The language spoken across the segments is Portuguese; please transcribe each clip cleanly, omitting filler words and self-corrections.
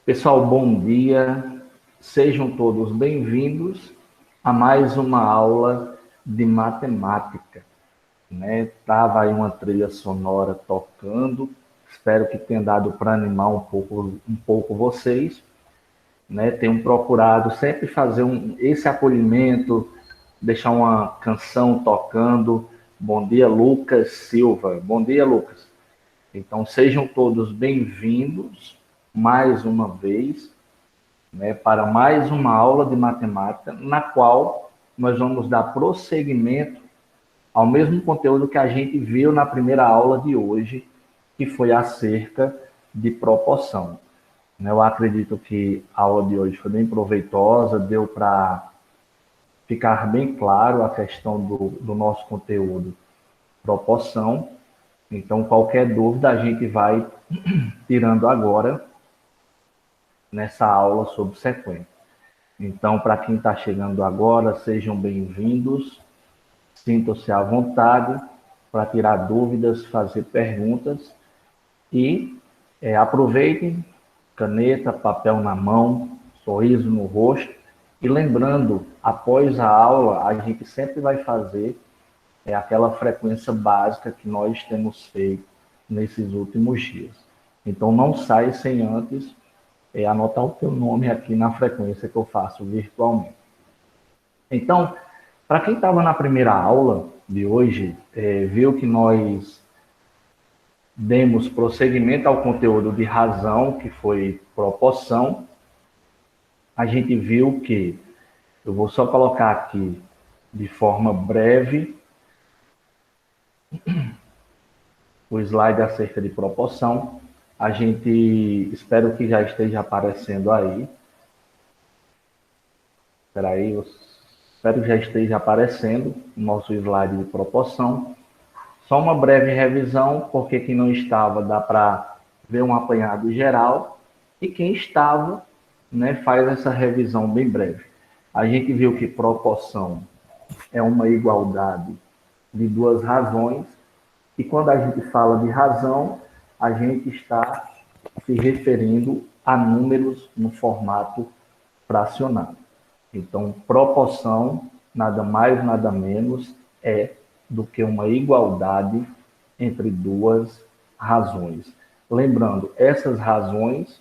Pessoal, bom dia. Sejam todos bem-vindos a mais uma aula de matemática. Tava aí uma trilha sonora tocando. Espero que tenha dado para animar um pouco vocês. Tenho procurado sempre fazer esse acolhimento, deixar uma canção tocando. Bom dia, Lucas Silva. Bom dia, Lucas. Então, sejam todos bem-vindos mais uma vez, para mais uma aula de matemática, na qual nós vamos dar prosseguimento ao mesmo conteúdo que a gente viu na primeira aula de hoje, que foi acerca de proporção. Eu acredito que a aula de hoje foi bem proveitosa, deu para ficar bem claro a questão do nosso conteúdo proporção. Então, qualquer dúvida a gente vai tirando agora nessa aula sobre sequência. Então, para quem está chegando agora, sejam bem-vindos, sintam-se à vontade para tirar dúvidas, fazer perguntas e aproveitem caneta, papel na mão, sorriso no rosto e lembrando, após a aula, a gente sempre vai fazer aquela frequência básica que nós temos feito nesses últimos dias. Então, não sai sem antes anotar o teu nome aqui na frequência que eu faço virtualmente. Então, para quem estava na primeira aula de hoje, viu que nós demos prosseguimento ao conteúdo de razão, que foi proporção. A gente viu que, eu vou só colocar aqui de forma breve, o slide acerca de proporção. A gente, espero que já esteja aparecendo aí. Espera aí, espero que já esteja aparecendo o nosso slide de proporção. Só uma breve revisão, porque quem não estava dá para ver um apanhado geral. E quem estava, faz essa revisão bem breve. A gente viu que proporção é uma igualdade de duas razões. E quando a gente fala de razão, a gente está se referindo a números no formato fracionário. Então, proporção, nada mais, nada menos, do que uma igualdade entre duas razões. Lembrando, essas razões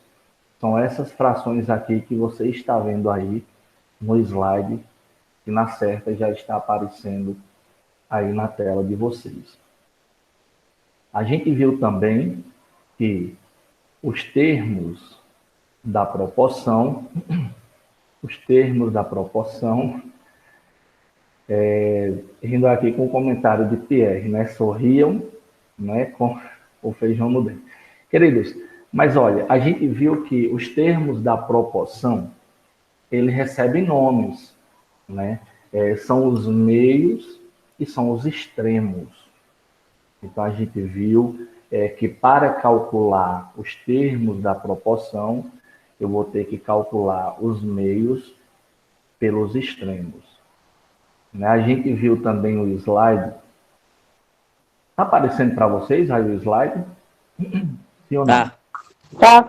são essas frações aqui que você está vendo aí no slide, que na certa já está aparecendo aí na tela de vocês. A gente viu também que os termos da proporção, rindo aqui com o comentário de Pierre, sorriam, com o feijão no dente. Queridos, mas olha, a gente viu que os termos da proporção, ele recebem nomes, são os meios e são os extremos. Então, a gente viu que para calcular os termos da proporção, eu vou ter que calcular os meios pelos extremos. A gente viu também o slide. Está aparecendo para vocês aí o slide? Sim ou não? Tá.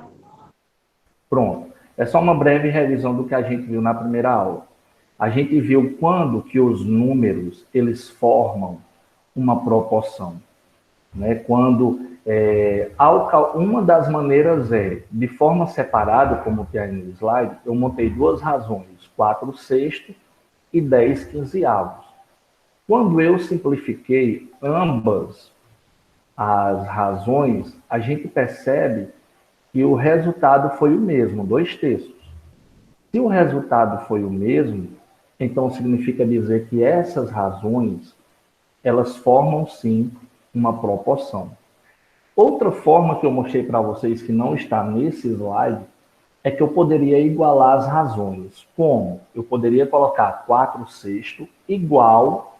Pronto. É só uma breve revisão do que a gente viu na primeira aula. A gente viu quando que os números eles formam uma proporção. Quando uma das maneiras de forma separada, como tem aí no slide, eu montei duas razões, 4/6 e 10/15. Quando eu simplifiquei ambas as razões, a gente percebe que o resultado foi o mesmo, 2/3. Se o resultado foi o mesmo, então significa dizer que essas razões, elas formam sim uma proporção. Outra forma que eu mostrei para vocês que não está nesse slide é que eu poderia igualar as razões. Como? Eu poderia colocar 4/6 igual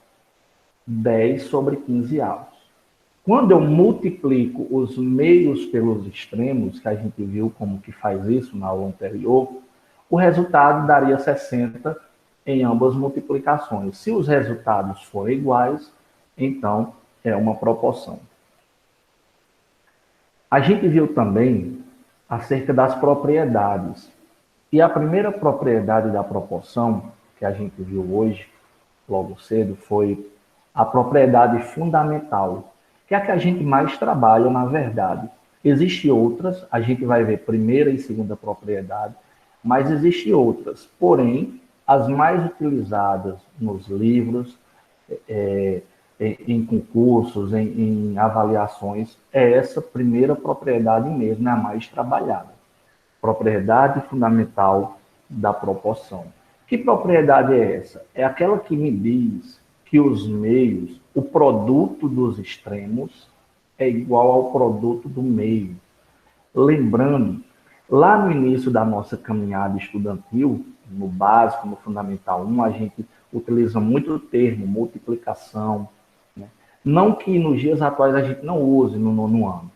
10/15. Quando eu multiplico os meios pelos extremos, que a gente viu como que faz isso na aula anterior, o resultado daria 60 em ambas multiplicações. Se os resultados forem iguais, então é uma proporção. A gente viu também acerca das propriedades. E a primeira propriedade da proporção, que a gente viu hoje, logo cedo, foi a propriedade fundamental, que é a que a gente mais trabalha, na verdade. Existem outras, a gente vai ver primeira e segunda propriedade, mas existem outras. Porém, as mais utilizadas nos livros, em concursos, em avaliações, é essa primeira propriedade mesmo, é a mais trabalhada. Propriedade fundamental da proporção. Que propriedade é essa? É aquela que me diz que os meios, o produto dos extremos, é igual ao produto do meio. Lembrando, lá no início da nossa caminhada estudantil, no básico, no Fundamental 1, a gente utiliza muito o termo multiplicação, né? Não que nos dias atuais a gente não use no nono ano,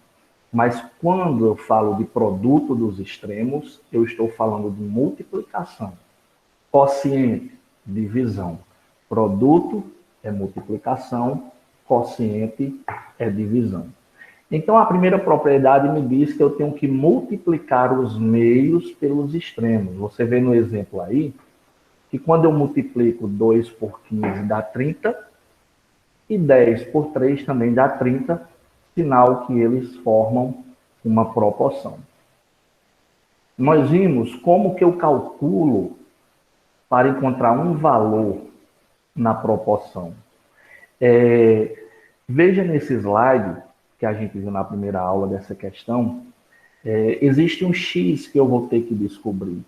mas quando eu falo de produto dos extremos, eu estou falando de multiplicação. Quociente, divisão. Produto é multiplicação, quociente é divisão. Então, a primeira propriedade me diz que eu tenho que multiplicar os meios pelos extremos. Você vê no exemplo aí, que quando eu multiplico 2 por 15 dá 30, e 10 por 3 também dá 30, sinal que eles formam uma proporção. Nós vimos como que eu calculo para encontrar um valor na proporção. Veja nesse slide, que a gente viu na primeira aula dessa questão, existe um X que eu vou ter que descobrir.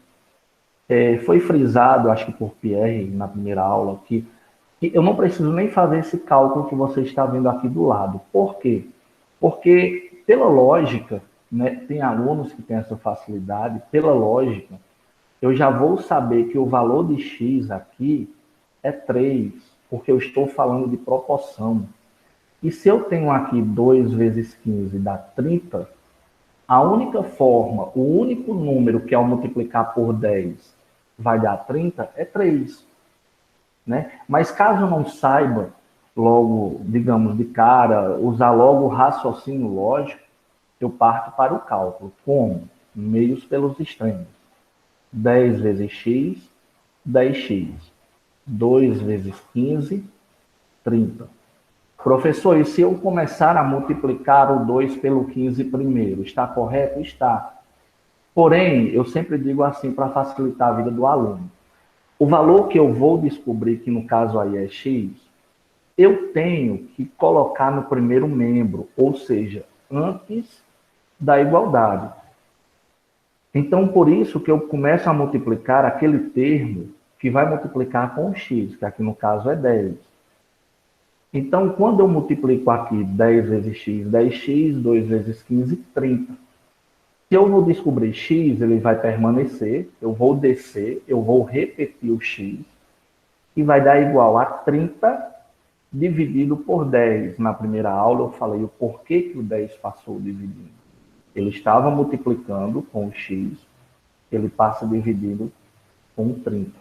Foi frisado, acho que por Pierre, na primeira aula, que eu não preciso nem fazer esse cálculo que você está vendo aqui do lado. Por quê? Porque, pela lógica, né, tem alunos que têm essa facilidade, pela lógica, eu já vou saber que o valor de X aqui é 3, porque eu estou falando de proporção. E se eu tenho aqui 2 vezes 15 dá 30, a única forma, o único número que ao multiplicar por 10 vai dar 30 é 3. Né? Mas caso eu não saiba, logo, digamos, de cara, usar logo o raciocínio lógico, eu parto para o cálculo. Como? Meios pelos extremos. 10 vezes x, 10x. 2 vezes 15, 30. Professor, e se eu começar a multiplicar o 2 pelo 15 primeiro, está correto? Está. Porém, eu sempre digo assim para facilitar a vida do aluno. O valor que eu vou descobrir, que no caso aí é x, eu tenho que colocar no primeiro membro, ou seja, antes da igualdade. Então, por isso que eu começo a multiplicar aquele termo que vai multiplicar com x, que aqui no caso é 10. Então, quando eu multiplico aqui 10 vezes x, 10x, 2 vezes 15, 30. Se eu vou descobrir x, ele vai permanecer, eu vou descer, eu vou repetir o x, e vai dar igual a 30 dividido por 10. Na primeira aula eu falei o porquê que o 10 passou dividindo. Ele estava multiplicando com o x, ele passa dividido com 30.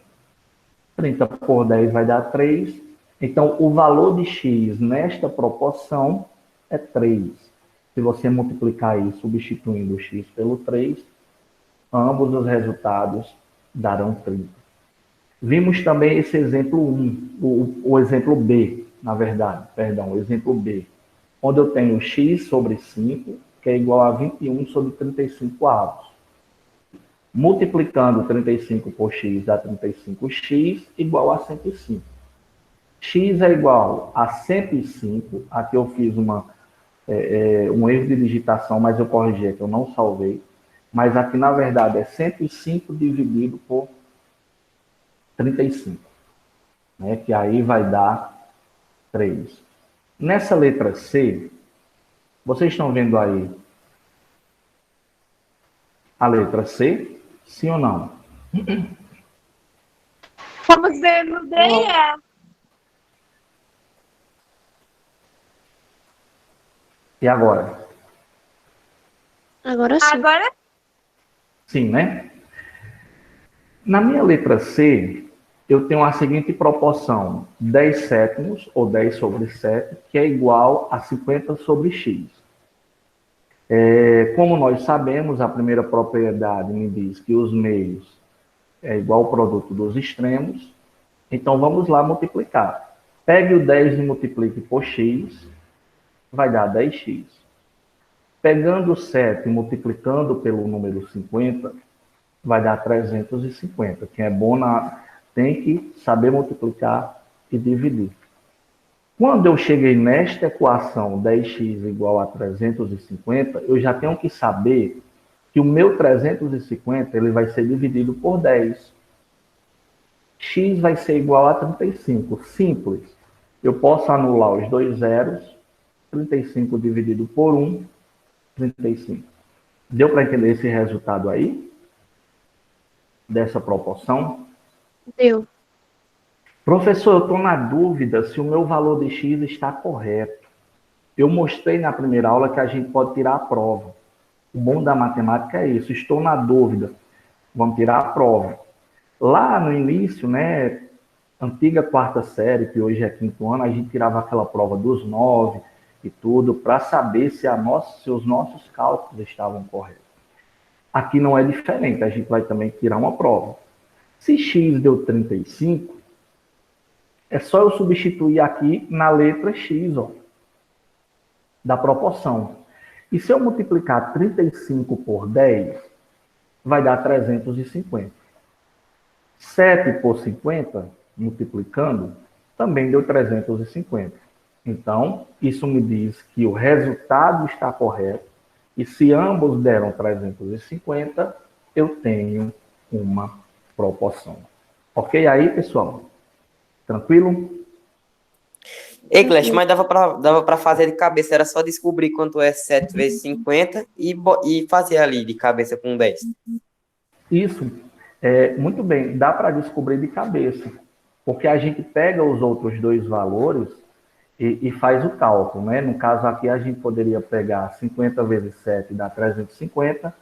30 por 10 vai dar 3. Então, o valor de x nesta proporção é 3. Se você multiplicar aí, substituindo o x pelo 3, ambos os resultados darão 30. Vimos também esse exemplo 1, o exemplo B, na verdade, perdão, o exemplo B, onde eu tenho x sobre 5, que é igual a 21 sobre 35 avos. Multiplicando 35 por x dá 35x, igual a 105. X é igual a 105, aqui eu fiz um erro de digitação, mas eu corrigi aqui, eu não salvei. Mas aqui, na verdade, é 105 dividido por 35, né? Que aí vai dar 3. Nessa letra C, vocês estão vendo aí a letra C? Sim ou não? Estamos vendo D e E. E agora? Agora sim. Agora Sim, né? Na minha letra C, eu tenho a seguinte proporção: 10 sétimos, ou 10 sobre 7, que é igual a 50 sobre x. Como nós sabemos, a primeira propriedade me diz que os meios é igual ao produto dos extremos. Então, vamos lá multiplicar. Pegue o 10 e multiplique por x, vai dar 10x. Pegando o 7 e multiplicando pelo número 50, vai dar 350. Quem é bom tem que saber multiplicar e dividir. Quando eu cheguei nesta equação 10x igual a 350, eu já tenho que saber que o meu 350 ele vai ser dividido por 10. X vai ser igual a 35. Simples. Eu posso anular os dois zeros. 35 dividido por 1, 35. Deu para entender esse resultado aí? Dessa proporção? Deu. Professor, eu estou na dúvida se o meu valor de x está correto. Eu mostrei na primeira aula que a gente pode tirar a prova. O bom da matemática é isso. Estou na dúvida. Vamos tirar a prova. Lá no início, né, antiga quarta série, que hoje é quinto ano, a gente tirava aquela prova dos 9 e tudo, para saber se os nossos cálculos estavam corretos. Aqui não é diferente, a gente vai também tirar uma prova. Se x deu 35, é só eu substituir aqui na letra x, ó, da proporção. E se eu multiplicar 35 por 10, vai dar 350. 7 por 50, multiplicando, também deu 350. Então, isso me diz que o resultado está correto. E se ambos deram 350, eu tenho uma proporção. Ok aí, pessoal? Tranquilo? Ei, Glash, mas dava pra fazer de cabeça, era só descobrir quanto é 7 vezes 50 e fazer ali de cabeça com 10. Isso, muito bem, dá para descobrir de cabeça, porque a gente pega os outros dois valores e faz o cálculo, né? No caso aqui, a gente poderia pegar 50 vezes 7 dá 350,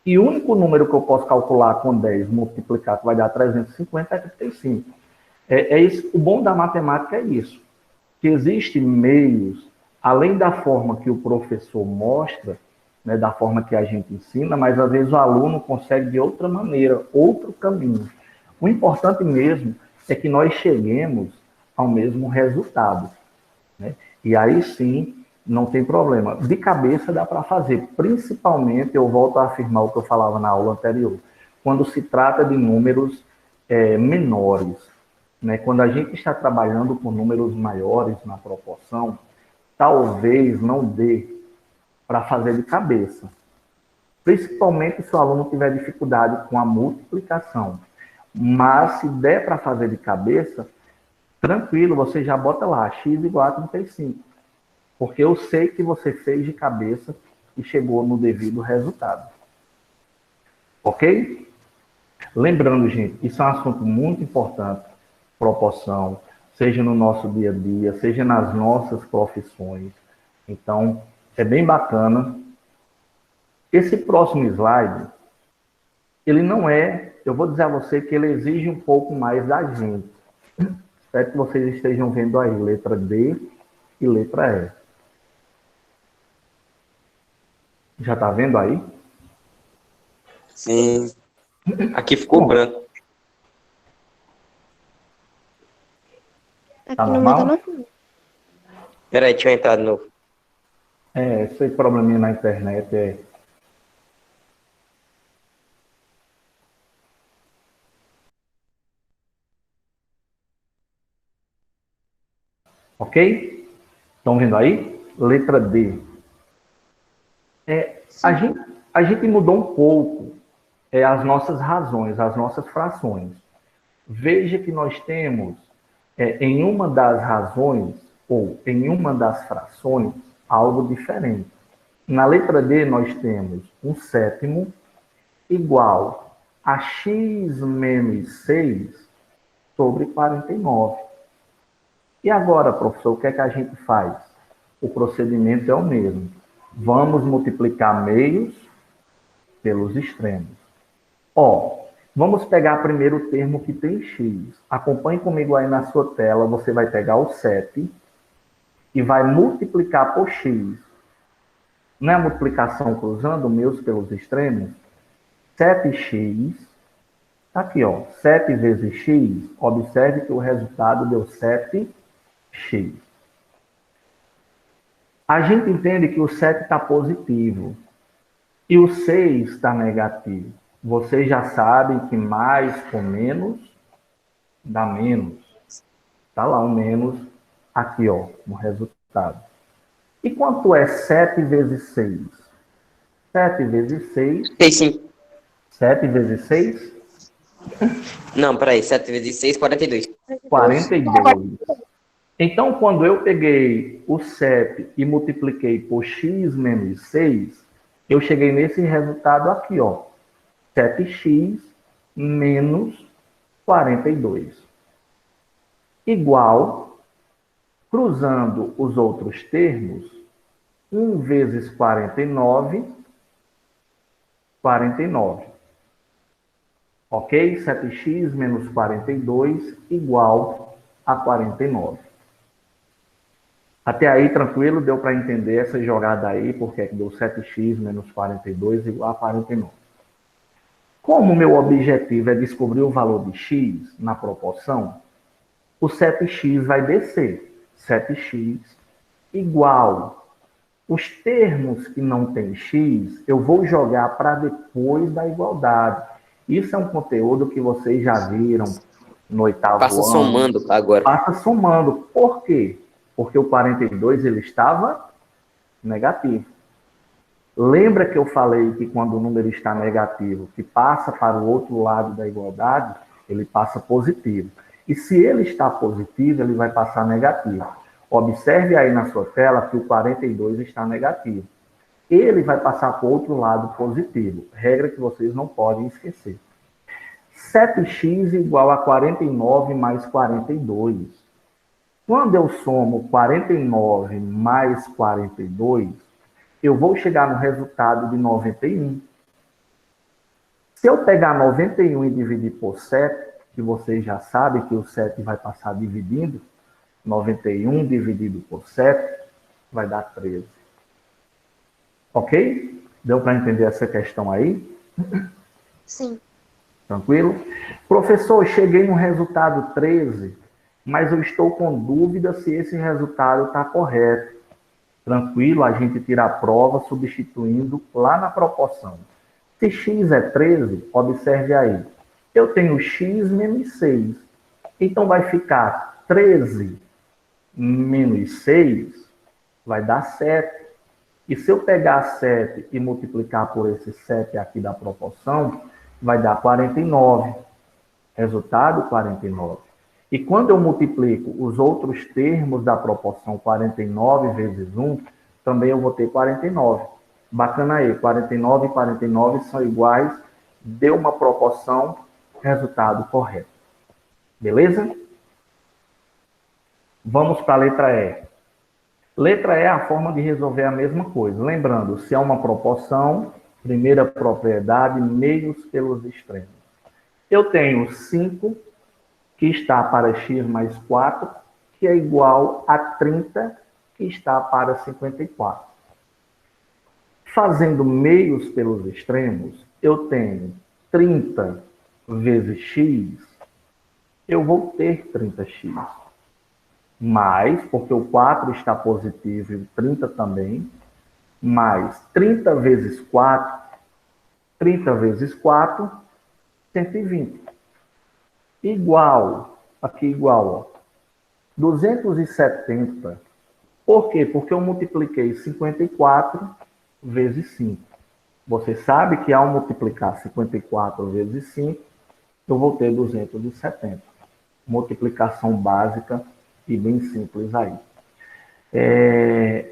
e o único número que eu posso calcular com 10 multiplicar, que vai dar 350, é 35. Isso, o bom da matemática é isso, que existem meios, além da forma que o professor mostra, né, da forma que a gente ensina, mas às vezes o aluno consegue de outra maneira, outro caminho. O importante mesmo é que nós cheguemos ao mesmo resultado, né? E aí sim, não tem problema. De cabeça dá para fazer, principalmente, eu volto a afirmar o que eu falava na aula anterior, quando se trata de números menores, né? Quando a gente está trabalhando com números maiores na proporção, talvez não dê para fazer de cabeça. Principalmente se o aluno tiver dificuldade com a multiplicação. Mas se der para fazer de cabeça, tranquilo, você já bota lá, x igual a 35. Porque eu sei que você fez de cabeça e chegou no devido resultado. Ok? Lembrando, gente, isso é um assunto muito importante, proporção, seja no nosso dia a dia, seja nas nossas profissões. Então, é bem bacana. Esse próximo slide, ele não eu vou dizer a você que ele exige um pouco mais da gente. Espero que vocês estejam vendo aí, letra D e letra E. Já está vendo aí? Sim. Aqui ficou branco. Tá normal? Peraí, deixa eu entrar de novo. Esse probleminha na internet Ok? Estão vendo aí? Letra D. A gente mudou um pouco as nossas razões, as nossas frações. Veja que nós temos, em uma das razões, ou em uma das frações, algo diferente. Na letra D, nós temos um sétimo igual a x menos 6 sobre 49. E agora, professor, o que é que a gente faz? O procedimento é o mesmo. Vamos multiplicar meios pelos extremos. Vamos pegar primeiro o termo que tem x. Acompanhe comigo aí na sua tela. Você vai pegar o 7 e vai multiplicar por x. Não é a multiplicação cruzando meus pelos extremos? 7x, tá aqui, ó, 7 vezes x, observe que o resultado deu 7x. A gente entende que o 7 está positivo e o 6 está negativo. Vocês já sabem que mais com menos dá menos. Está lá o menos aqui, ó, no resultado. E quanto é 7 vezes 6? 7 vezes 6... 7 vezes 6? Não, peraí. 7 vezes 6, 42. 42. Então, quando eu peguei o 7 e multipliquei por x menos 6, eu cheguei nesse resultado aqui, ó. 7x menos 42. Igual, cruzando os outros termos, 1 vezes 49, 49. Ok? 7x menos 42 igual a 49. Até aí, tranquilo? Deu para entender essa jogada aí, porque deu 7x menos 42 igual a 49. Como o meu objetivo é descobrir o valor de x na proporção, o 7x vai descer. 7x igual. Os termos que não tem x, eu vou jogar para depois da igualdade. Isso é um conteúdo que vocês já viram no 8º ano. Passa somando agora. Passa somando. Por quê? Porque o 42 ele estava negativo. Lembra que eu falei que quando o número está negativo, que passa para o outro lado da igualdade, ele passa positivo. E se ele está positivo, ele vai passar negativo. Observe aí na sua tela que o 42 está negativo. Ele vai passar para o outro lado positivo. Regra que vocês não podem esquecer. 7x igual a 49 mais 42. Quando eu somo 49 mais 42, eu vou chegar no resultado de 91. Se eu pegar 91 e dividir por 7, que vocês já sabem que o 7 vai passar dividindo, 91 dividido por 7 vai dar 13. Ok? Deu para entender essa questão aí? Sim. Tranquilo? Professor, cheguei no resultado 13, mas eu estou com dúvida se esse resultado está correto. Tranquilo, a gente tira a prova substituindo lá na proporção. Se x é 13, observe aí. Eu tenho x menos 6. Então vai ficar 13 menos 6, vai dar 7. E se eu pegar 7 e multiplicar por esse 7 aqui da proporção, vai dar 49. Resultado, 49. E quando eu multiplico os outros termos da proporção 49 vezes 1, também eu vou ter 49. Bacana aí, 49 e 49 são iguais, deu uma proporção, resultado correto. Beleza? Vamos para a letra E. Letra E é a forma de resolver a mesma coisa. Lembrando, se é uma proporção, primeira propriedade, meios pelos extremos. Eu tenho 5, que está para x mais 4, que é igual a 30, que está para 54. Fazendo meios pelos extremos, eu tenho 30 vezes x, eu vou ter 30x. Mais, porque o 4 está positivo e o 30 também, mais 30 vezes 4, 30 vezes 4, 120. Igual, aqui igual, ó, 270. Por quê? Porque eu multipliquei 54 vezes 5. Você sabe que ao multiplicar 54 vezes 5, eu vou ter 270. Multiplicação básica e bem simples aí.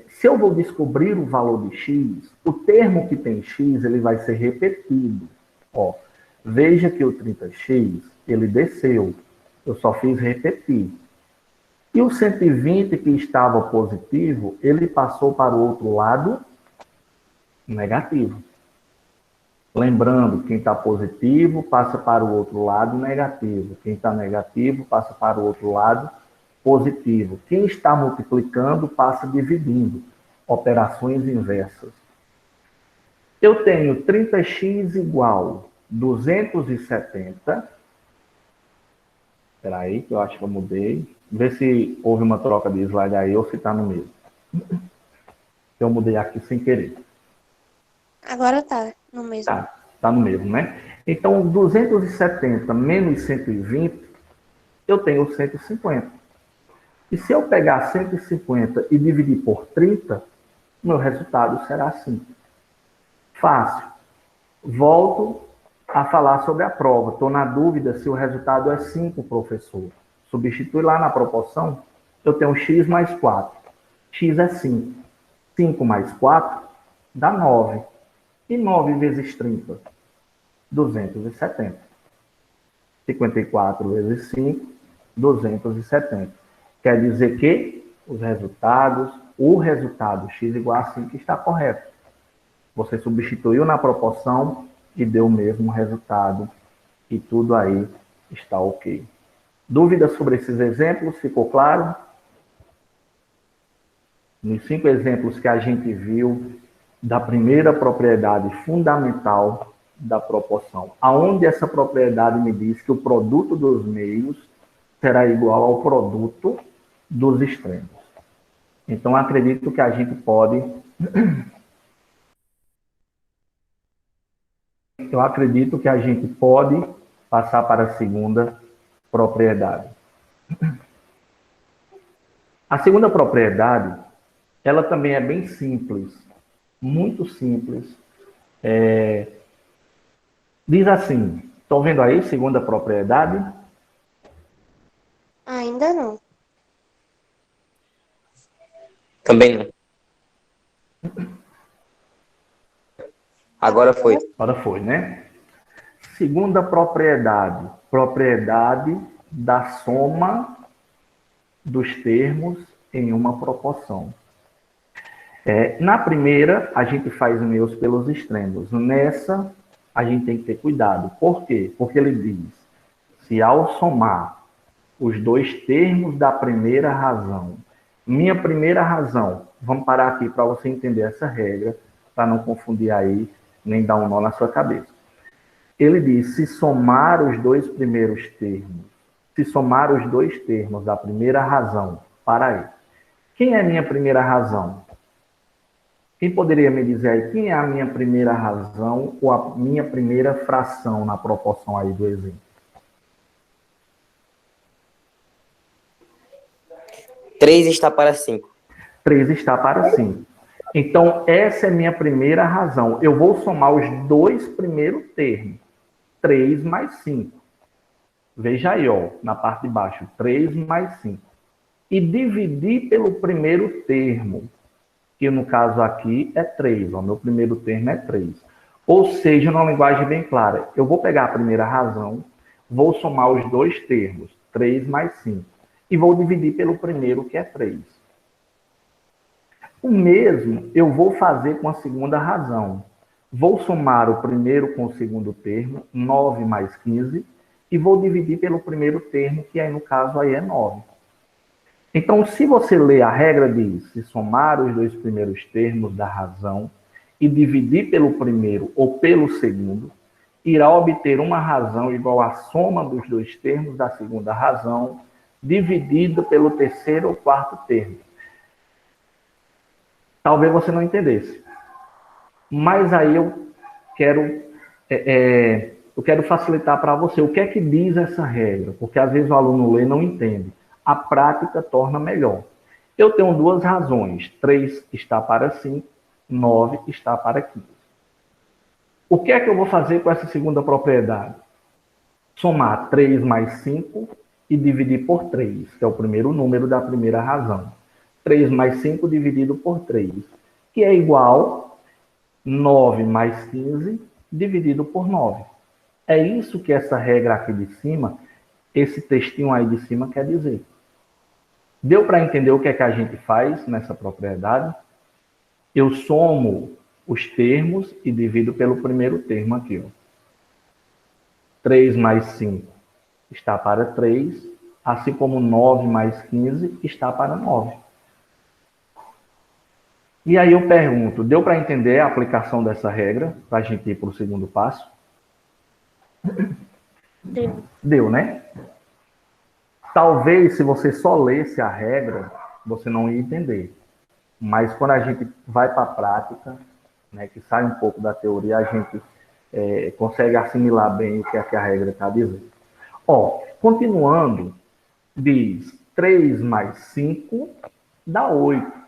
Se eu vou descobrir o valor de x, o termo que tem x, ele vai ser repetido. Ó, veja que o 30x, ele desceu. Eu só fiz repetir. E o 120 que estava positivo, ele passou para o outro lado negativo. Lembrando, quem está positivo passa para o outro lado negativo. Quem está negativo passa para o outro lado positivo. Quem está multiplicando passa dividindo. Operações inversas. Eu tenho 30x igual 270. Espera aí, que eu acho que eu mudei. Vê se houve uma troca de slide aí ou se está no mesmo. Eu mudei aqui sem querer. Agora tá no mesmo. Tá no mesmo, né? Então, 270 menos 120, eu tenho 150. E se eu pegar 150 e dividir por 30, meu resultado será assim. Fácil. Volto a falar sobre a prova. Estou na dúvida se o resultado é 5, professor. Substitui lá na proporção, eu tenho x mais 4. X é 5. 5 mais 4 dá 9. E 9 vezes 30? 270. 54 vezes 5, 270. Quer dizer que o resultado x igual a 5 está correto. Você substituiu na proporção e deu o mesmo resultado. E tudo aí está ok. Dúvidas sobre esses exemplos? Ficou claro? Nos 5 exemplos que a gente viu da primeira propriedade fundamental da proporção, aonde essa propriedade me diz que o produto dos meios será igual ao produto dos extremos. Então, acredito que a gente pode... Eu acredito que a gente pode passar para a segunda propriedade. A segunda propriedade, ela também é bem simples, muito simples. Diz assim, estão vendo aí, segunda propriedade? Ainda não. Também não. Agora foi. Agora foi, né? Segunda propriedade, propriedade da soma dos termos em uma proporção. Na primeira, a gente faz meios pelos extremos. Nessa, a gente tem que ter cuidado. Por quê? Porque ele diz, se ao somar os dois termos da primeira razão, minha primeira razão, vamos parar aqui para você entender essa regra, para não confundir aí, nem dar um nó na sua cabeça. Ele diz, se somar os dois primeiros termos, se somar os dois termos da primeira razão, para aí. Quem é minha primeira razão? Quem poderia me dizer aí quem é a minha primeira razão ou a minha primeira fração na proporção aí do exemplo? 3 está para 5. 3 está para 5. Então, essa é minha primeira razão. Eu vou somar os dois primeiros termos. 3 mais 5. Veja aí, ó, na parte de baixo. 3 mais 5. E dividir pelo primeiro termo, que no caso aqui é 3. Ó, meu primeiro termo é 3. Ou seja, numa linguagem bem clara, eu vou pegar a primeira razão, vou somar os dois termos, 3 mais 5. E vou dividir pelo primeiro, que é 3. O mesmo eu vou fazer com a segunda razão. Vou somar o primeiro com o segundo termo, 9 mais 15, e vou dividir pelo primeiro termo, que aí no caso aí é 9. Então, se você ler a regra diz, se somar os dois primeiros termos da razão e dividir pelo primeiro ou pelo segundo, irá obter uma razão igual à soma dos dois termos da segunda razão, dividido pelo terceiro ou quarto termo. Talvez você não entendesse. Mas aí eu quero facilitar para você. O que é que diz essa regra? Porque às vezes o aluno lê e não entende. A prática torna melhor. Eu tenho duas razões. 3 está para 5, 9 está para 15. O que é que eu vou fazer com essa segunda propriedade? Somar 3 mais 5 e dividir por 3, que é o primeiro número da primeira razão. 3 mais 5 dividido por 3, que é igual 9 mais 15 dividido por 9. É isso que essa regra aqui de cima, esse textinho aí de cima quer dizer. Deu para entender o que é que a gente faz nessa propriedade? Eu somo os termos e divido pelo primeiro termo aqui. Ó. 3 mais 5 está para 3, assim como 9 mais 15 está para 9. E aí eu pergunto, deu para entender a aplicação dessa regra, para a gente ir para o segundo passo? Deu. Deu, né? Talvez, se você só lesse a regra, você não ia entender. Mas quando a gente vai para a prática, né, que sai um pouco da teoria, a gente consegue assimilar bem o que é que a regra está dizendo. Ó, continuando, diz 3 mais 5 dá 8.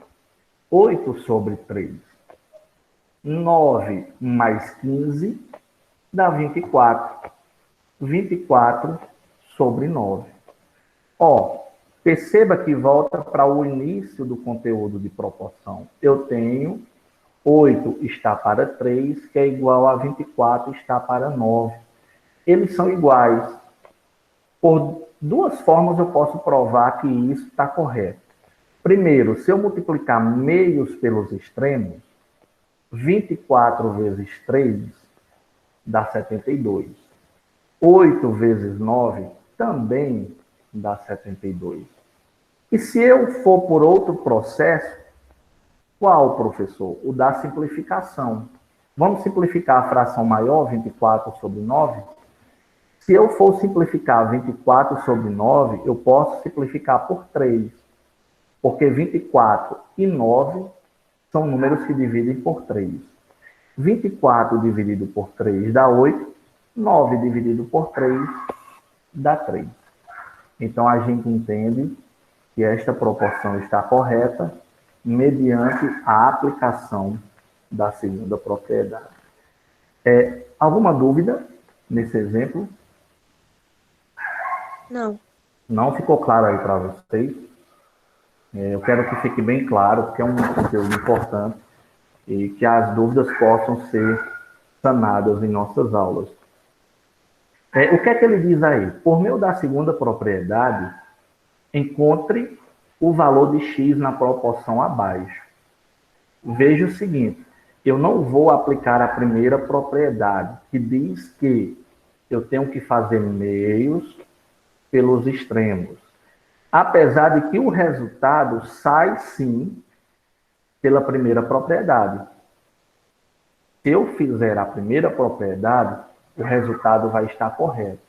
8 sobre 3. 9 mais 15 dá 24. 24 sobre 9. Ó, perceba que volta para o início do conteúdo de proporção. Eu tenho 8 está para 3, que é igual a 24 está para 9. Eles são iguais. Por duas formas eu posso provar que isso está correto. Primeiro, se eu multiplicar meios pelos extremos, 24 vezes 3 dá 72. 8 vezes 9 também dá 72. E se eu for por outro processo, qual, professor? O da simplificação. Vamos simplificar a fração maior, 24 sobre 9? Se eu for simplificar 24 sobre 9, eu posso simplificar por 3. Porque 24 e 9 são números que dividem por 3. 24 dividido por 3 dá 8. 9 dividido por 3 dá 3. Então, a gente entende que esta proporção está correta mediante a aplicação da segunda propriedade. Alguma dúvida nesse exemplo? Não. Não ficou claro aí para vocês? Eu quero que fique bem claro, porque é um conteúdo importante e que as dúvidas possam ser sanadas em nossas aulas. O que é que ele diz aí? Por meio da segunda propriedade, encontre o valor de x na proporção abaixo. Veja o seguinte, eu não vou aplicar a primeira propriedade, que diz que eu tenho que fazer meios pelos extremos. Apesar de que o resultado sai, sim, pela primeira propriedade. Se eu fizer a primeira propriedade, o resultado vai estar correto.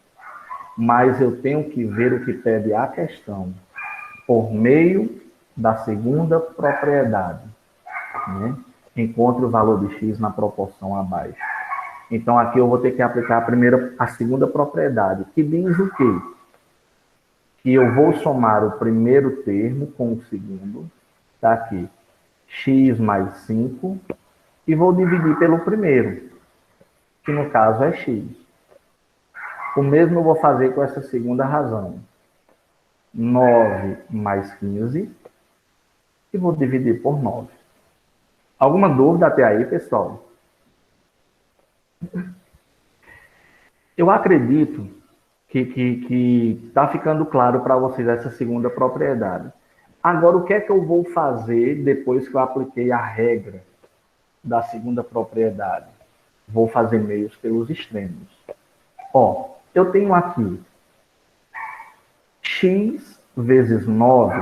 Mas eu tenho que ver o que pede a questão, por meio da segunda propriedade. Né? Encontre o valor de x na proporção abaixo. Então, aqui eu vou ter que aplicar a segunda propriedade, que diz o quê? Que eu vou somar o primeiro termo com o segundo, está aqui, x mais 5, e vou dividir pelo primeiro, que no caso é x. O mesmo eu vou fazer com essa segunda razão. 9 mais 15, e vou dividir por 9. Alguma dúvida até aí, pessoal? Eu acredito que está ficando claro para vocês essa segunda propriedade. Agora, o que é que eu vou fazer depois que eu apliquei a regra da segunda propriedade? Vou fazer meios pelos extremos. Ó, eu tenho aqui x vezes 9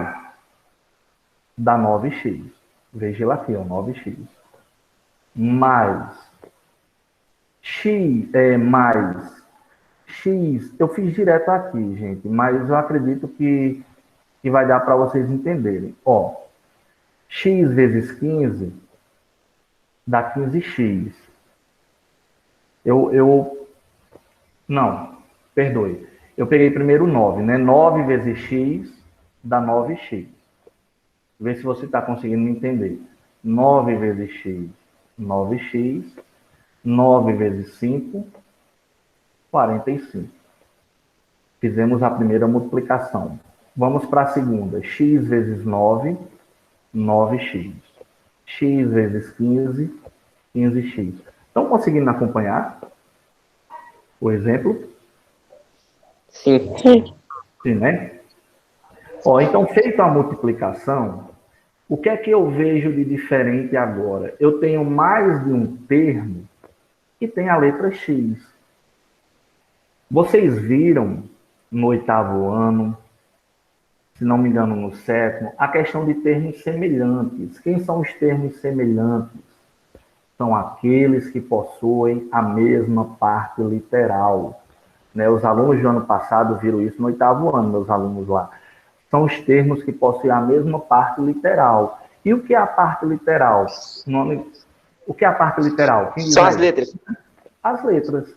dá 9x. Veja lá aqui, ó, 9x. Mais mais x, eu fiz direto aqui, gente, mas eu acredito que vai dar para vocês entenderem. Ó, x vezes 15 dá 15x. Não, perdoe. Eu peguei primeiro 9, né? 9 vezes x dá 9x. Vê se você está conseguindo entender. 9 vezes x, 9x. 9 vezes 5, 45. Fizemos a primeira multiplicação. Vamos para a segunda. X vezes 9, 9x. X vezes 15, 15x. Estão conseguindo acompanhar o exemplo? Sim. Sim, né? Ó, então, feita a multiplicação, o que é que eu vejo de diferente agora? Eu tenho mais de um termo que tem a letra X. Vocês viram no 8º ano, se não me engano, no sétimo, a questão de termos semelhantes. Quem são os termos semelhantes? São aqueles que possuem a mesma parte literal. Né? Os alunos do ano passado viram isso no 8º ano, meus alunos lá. São os termos que possuem a mesma parte literal. E o que é a parte literal? O que é a parte literal? Quem diz São as aí? letras. As letras.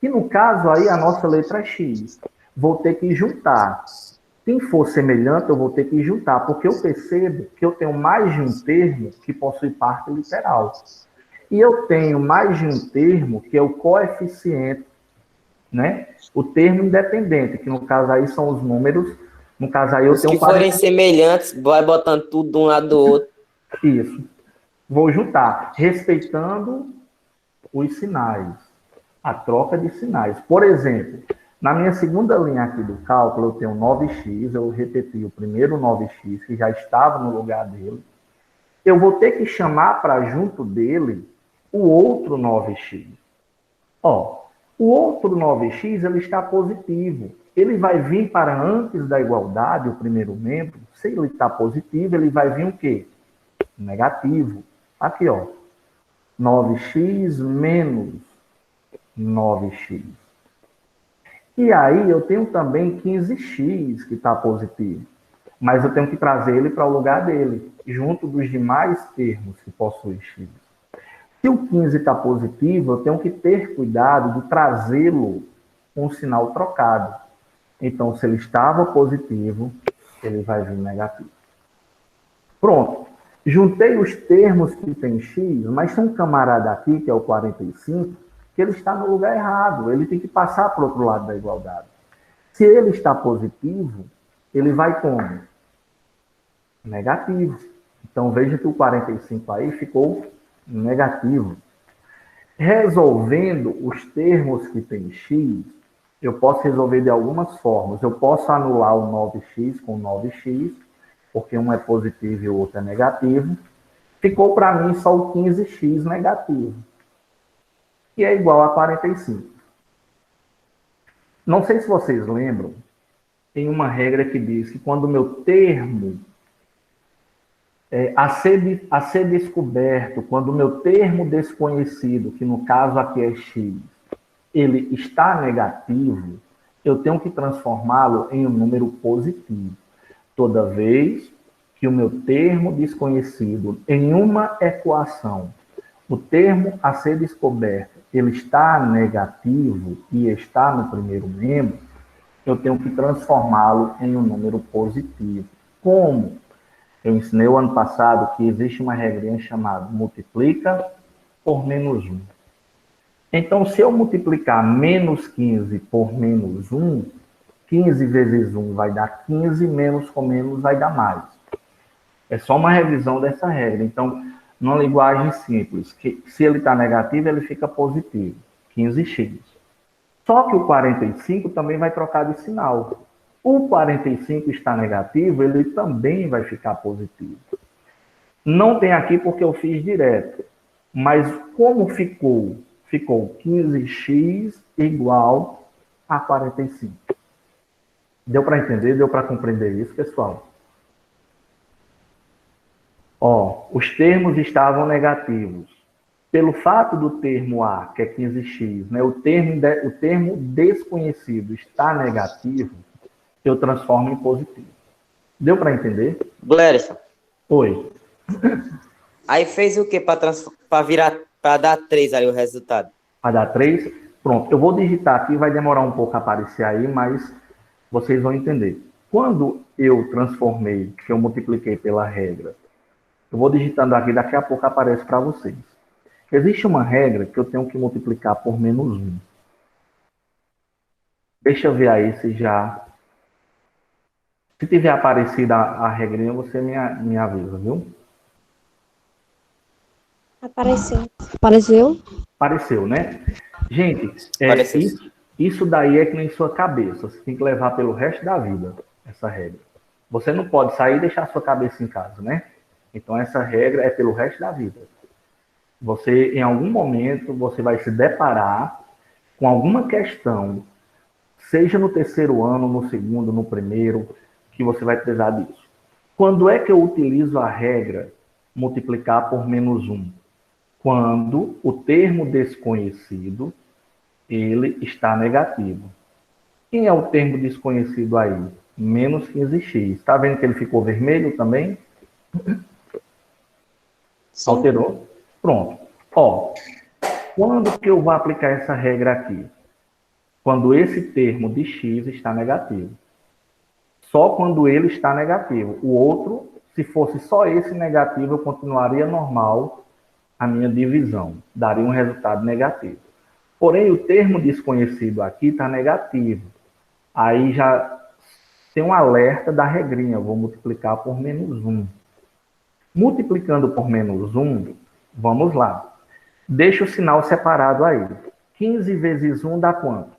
E no caso aí, a nossa letra é X. Vou ter que juntar. Quem for semelhante, eu vou ter que juntar, porque eu percebo que eu tenho mais de um termo que possui parte literal. E eu tenho mais de um termo que é o coeficiente, né? O termo independente, que no caso aí são os números. No caso aí eu Os tenho que forem semelhantes, vai botando tudo de um lado do outro. Isso. Vou juntar, respeitando os sinais, a troca de sinais. Por exemplo, na minha segunda linha aqui do cálculo, eu tenho 9x, eu repeti o primeiro 9x, que já estava no lugar dele. Eu vou ter que chamar para junto dele o outro 9x. Ó, o outro 9x, ele está positivo. Ele vai vir para antes da igualdade, o primeiro membro. Se ele está positivo, ele vai vir o quê? Negativo. Aqui, ó. 9x menos 9x. E aí eu tenho também 15x que está positivo. Mas eu tenho que trazer ele para o lugar dele, junto dos demais termos que possuem x. Se o 15 está positivo, eu tenho que ter cuidado de trazê-lo com um sinal trocado. Então, se ele estava positivo, ele vai vir negativo. Pronto. Juntei os termos que tem x, mas tem um camarada aqui, que é o 45, que ele está no lugar errado. Ele tem que passar para o outro lado da igualdade. Se ele está positivo, ele vai como? Negativo. Então, veja que o 45 aí ficou negativo. Resolvendo os termos que tem x, eu posso resolver de algumas formas. Eu posso anular o 9x com 9x, porque um é positivo e o outro é negativo. Ficou para mim só o 15x negativo, que é igual a 45. Não sei se vocês lembram, tem uma regra que diz que quando o meu termo a ser descoberto, quando o meu termo desconhecido, que no caso aqui é x, ele está negativo, eu tenho que transformá-lo em um número positivo. Toda vez que o meu termo desconhecido em uma equação, o termo a ser descoberto, ele está negativo e está no primeiro membro, eu tenho que transformá-lo em um número positivo. Como? Eu ensinei o ano passado que existe uma regrinha chamada multiplica por menos 1. Então, se eu multiplicar menos 15 por menos 1, 15 vezes 1 vai dar 15, menos com menos vai dar mais. É só uma revisão dessa regra. Então, numa linguagem simples, que se ele está negativo, ele fica positivo, 15x. Só que o 45 também vai trocar de sinal. O 45 está negativo, ele também vai ficar positivo. Não tem aqui porque eu fiz direto. Mas como ficou? Ficou 15x igual a 45. Deu para entender? Deu para compreender isso, pessoal? Ó, os termos estavam negativos. Pelo fato do termo A, que é 15x, né, o termo desconhecido está negativo, eu transformo em positivo. Deu para entender? Glerson. Oi. Aí fez o que para dar 3 aí o resultado? Vai dar 3? Pronto, eu vou digitar aqui, vai demorar um pouco a aparecer aí, mas vocês vão entender. Quando eu transformei, que eu multipliquei pela regra, eu vou digitando aqui, daqui a pouco aparece para vocês. Existe uma regra que eu tenho que multiplicar por menos 1. Deixa eu ver aí se já... Se tiver aparecido a regrinha, você me avisa, viu? Apareceu. Apareceu? Apareceu, né? Gente, Apareceu. isso daí é que nem sua cabeça. Você tem que levar pelo resto da vida, essa regra. Você não pode sair e deixar sua cabeça em casa, né? Então, essa regra é pelo resto da vida. Você, em algum momento, você vai se deparar com alguma questão, seja no terceiro ano, no segundo, no primeiro, que você vai precisar disso. Quando é que eu utilizo a regra multiplicar por menos 1? Quando o termo desconhecido, ele está negativo. Quem é o termo desconhecido aí? Menos 15x. Está vendo que ele ficou vermelho também? Sim. Alterou? Pronto. Ó, quando que eu vou aplicar essa regra aqui? Quando esse termo de x está negativo. Só quando ele está negativo. O outro, se fosse só esse negativo, eu continuaria normal a minha divisão. Daria um resultado negativo. Porém, o termo desconhecido aqui está negativo. Aí já tem um alerta da regrinha. Eu vou multiplicar por menos 1. Multiplicando por menos 1, vamos lá. Deixa o sinal separado aí. 15 vezes 1 dá quanto?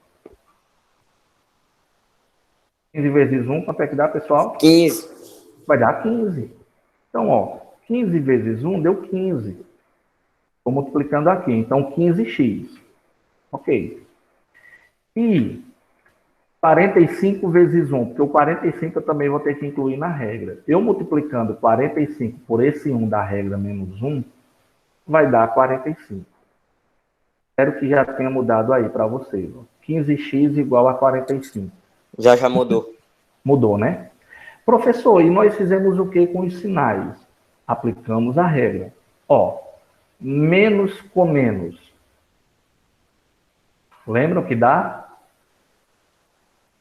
15 vezes 1, quanto é que dá, pessoal? 15. Vai dar 15. Então, ó, 15 vezes 1 deu 15. Estou multiplicando aqui. Então, 15x. Ok. E 45 vezes 1, porque o 45 eu também vou ter que incluir na regra. Eu multiplicando 45 por esse 1 da regra menos 1, vai dar 45. Espero que já tenha mudado aí para vocês. 15x igual a 45. Já mudou. Mudou, né? Professor, e nós fizemos o que com os sinais? Aplicamos a regra. Ó, menos com menos. Lembram que dá?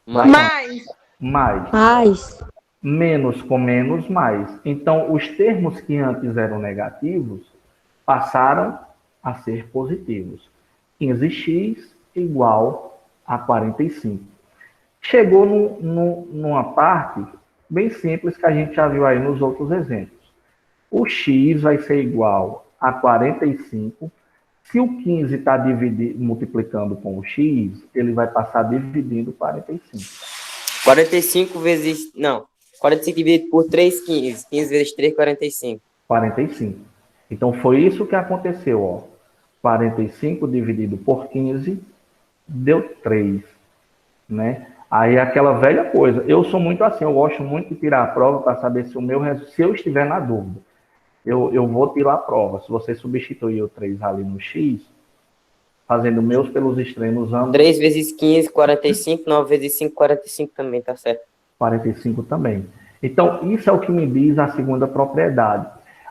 Mais. Mais. Menos com menos, mais. Então, os termos que antes eram negativos passaram a ser positivos. 15x igual a 45. Chegou numa parte bem simples que a gente já viu aí nos outros exemplos. O x vai ser igual a 45. Se o 15 está multiplicando com o x, ele vai passar dividindo 45. 45 vezes... Não. 45 dividido por 3, 15. 15 vezes 3, 45. 45. Então, foi isso que aconteceu, ó. 45 dividido por 15 deu 3, né? Aí é aquela velha coisa. Eu sou muito assim, eu gosto muito de tirar a prova para saber se se eu estiver na dúvida. Eu vou tirar a prova. Se você substituir o 3 ali no x, fazendo meus pelos extremos ambos. 3 vezes 15, 45. 9 vezes 5, 45 também, tá certo. 45 também. Então, isso é o que me diz a segunda propriedade.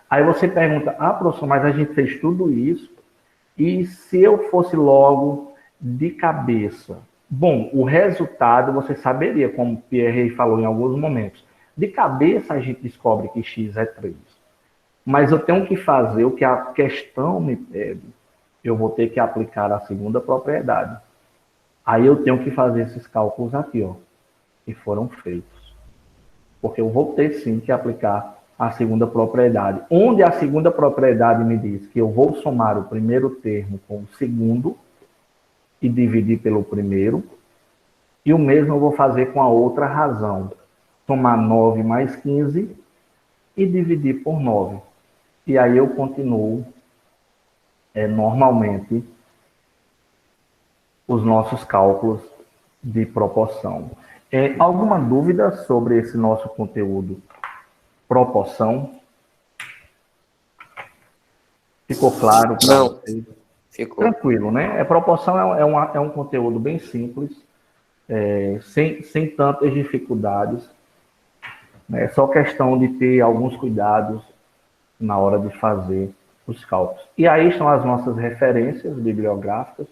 Aí você pergunta, professor, mas a gente fez tudo isso, e se eu fosse logo de cabeça? Bom, o resultado você saberia, como o Pierre falou em alguns momentos. De cabeça a gente descobre que x é 3. Mas eu tenho que fazer o que a questão me pede. Eu vou ter que aplicar a segunda propriedade. Aí eu tenho que fazer esses cálculos aqui, ó, que foram feitos. Porque eu vou ter sim que aplicar a segunda propriedade. Onde a segunda propriedade me diz que eu vou somar o primeiro termo com o segundo e dividir pelo primeiro. E o mesmo eu vou fazer com a outra razão. Somar 9 mais 15 e dividir por 9. E aí eu continuo normalmente os nossos cálculos de proporção. Alguma dúvida sobre esse nosso conteúdo? Proporção? Ficou claro para vocês? Ficou. Tranquilo, né? Proporção é um conteúdo bem simples, sem tantas dificuldades. É só questão de ter alguns cuidados na hora de fazer os cálculos. E aí estão as nossas referências bibliográficas,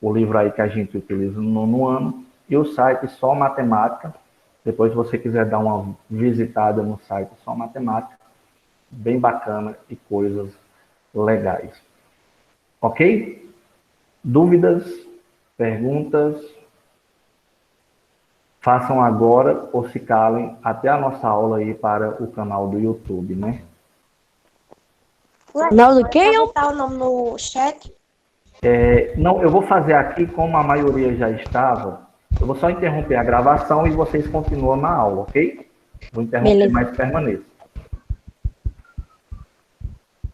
o livro aí que a gente utiliza no nono ano, e o site Só Matemática. Depois, se você quiser dar uma visitada no site Só Matemática, bem bacana e coisas legais. Ok? Dúvidas? Perguntas? Façam agora ou se calem até a nossa aula aí para o canal do YouTube, né? Canal do quê? Botar o nome no chat. Não, eu vou fazer aqui, como a maioria já estava, eu vou só interromper a gravação e vocês continuam na aula, ok? Vou interromper, Beleza. mas permaneçam.